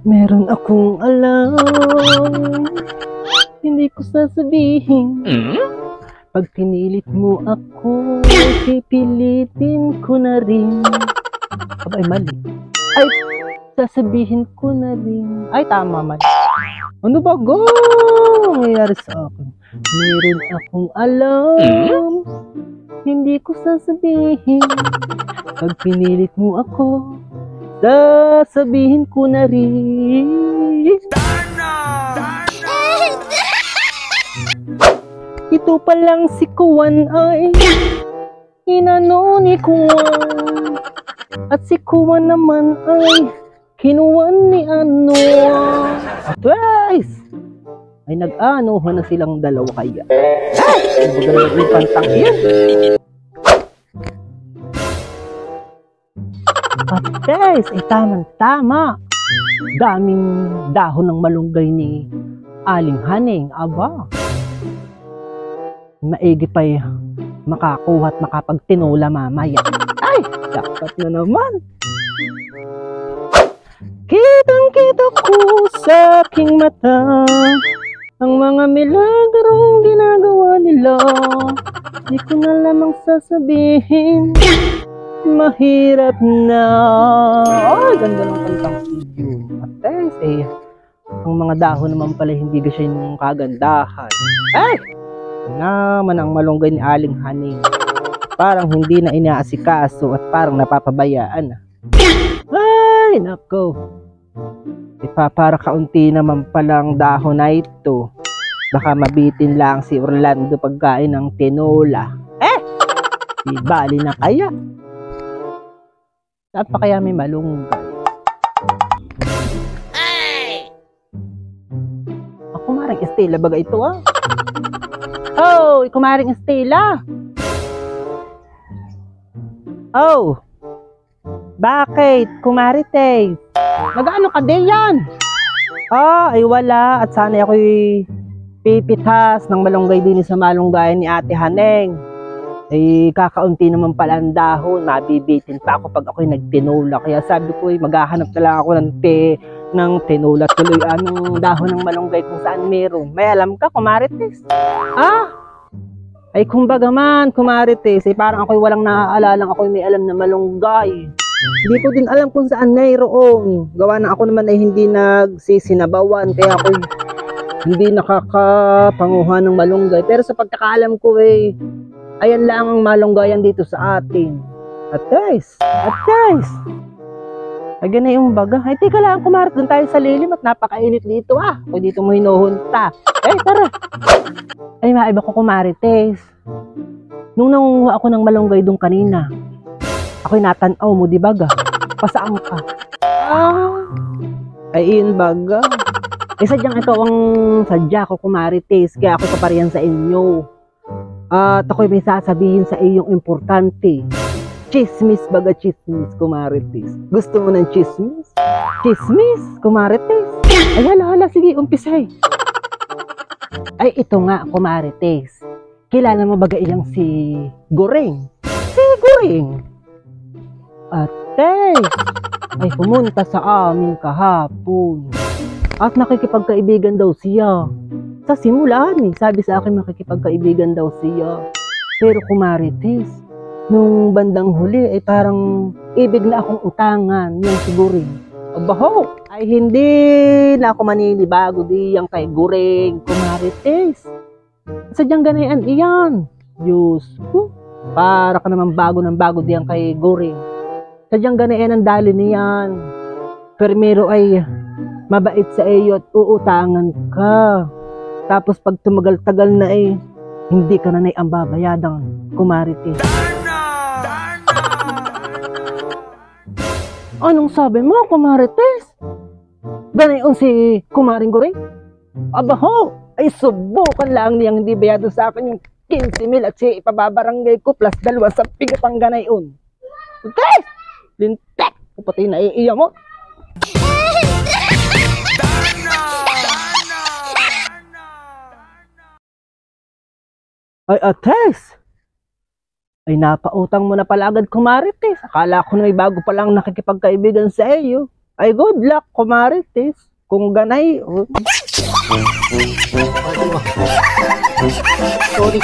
Meron akong alam, hindi ko sasabihin. Pag pinilit mo ako, pipilitin ko na rin. Abay, mali. Ay, sasabihin ko na rin. Ay, tama man. Ano ba go? Nangyayari sa akin? Meron akong alam, hindi ko sasabihin. Pag pinilit mo ako, sasabihin ko na rin. Ito palang si Kuwan ay inano ni Kuwan. At si Kuwan naman ay kinuwan ni ano. Twice! Ay nag-anohan na silang dalawa kaya. Ay! Magalang yung pantang yan. At guys, ay tamang-tama. Daming dahon ng malunggay ni Aling Haning. Aba, maigi pa'y makakuha at makapagtinola mamaya. Ay, dapat na naman. Kitang-kita ko sa aking mata ang mga milagrong ginagawa nila. Di ko na lamang sasabihin, mahirap na. Ay, ganda ng kantang video. At guys, ang mga dahon naman pala hindi kasi yung kagandahan. Ay! Naman ang malunggay ni Aling Haning. Parang hindi na inaasikaso at parang napapabayaan. Ay, nako. Para kaunti naman palang dahon na ito. Baka mabitin lang si Orlando pagkain ng tinola. Di bali na kaya. Saan pa kaya may malunggay? Ako marang Estela baga ito Oh, kumaring Estela. Oh, bakit? Kumarites. Mag-ano ka din yan? Ay wala. At sana ako'y pipitas ng malunggay din sa malunggayan ni Ate Haneng. Ay kakaunti naman pala ang dahon. Mabibitin pa ako pag ako'y nagtinola. Kaya sabi ko maghahanap na lang ako ng tinola tuloy. Anong dahon ng malunggay kung saan meron. May alam ka, Kumarites? Ay kumbaga man, Kumarites, parang ako'y walang naaalalang ako'y may alam na malunggay. Hindi ko din alam kung saan mayroon. Gawa na ako naman ay hindi nagsisinabawan, kaya ako'y hindi nakakapanguha ng malunggay. Pero sa pagkakaalam ko ayan lang ang malunggayan dito sa atin. At guys, ay ganun yung baga. Ay teka lang, Kumarites, doon tayo sa lilim at napakainit dito Ako dito mo hinuhunta. Tara. Ay maiba ko, Kumarites. Nung nangunguha ako ng malunggay doon kanina, ako'y natanaw mo, di baga? Pasaan ka? Ay yun baga. Sadyang ito ang sadya ko, Kumarites. Kaya ako kaparihan sa inyo. At ako'y may sasabihin sa iyong importante. Chismis baga, chismis, Kumarites. Gusto mo ng chismis? Chismis, Kumarites? Ay hala, sige, umpisay. Ay ito nga, Kumarites. Kilala mo baga iyang si Goreng? Si Goreng. Ate, ay pumunta sa amin kahapon. At nakikipagkaibigan daw siya. Sa simulan sabi sa akin makikipagkaibigan daw siya. Pero Kumarites, nung bandang huli ay parang ibig na akong utangan yung si Goreng. Abaho, ay hindi na ako maninibago diyang kay Goreng, Kumarites. Sadyang ganayan iyan. Diyos ko, para ka naman bago ng bago diyang kay Goreng. Sadyang ganayan ang dali niyan. Permero ay mabait sa iyo at uutangan ka. Tapos pag tumagal-tagal na hindi ka na ang babayadan, Kumarites. Anong sabi mo, Kumarites? Ganayon si Kumaring Goreng? Abaho, ay subukan lang niyang hindi bayado sa akin yung 15,000 at siya ipababarangay ko plus 2 sa pigatang ganayon. Okay? Lintek! Pati na iya mo. Ay, Ates! Ay, napautang mo na pala agad, Kumarites. Akala ko na may bago palang nakikipagkaibigan sa iyo. Ay, good luck, kumarites. Kung ganay, Sorry.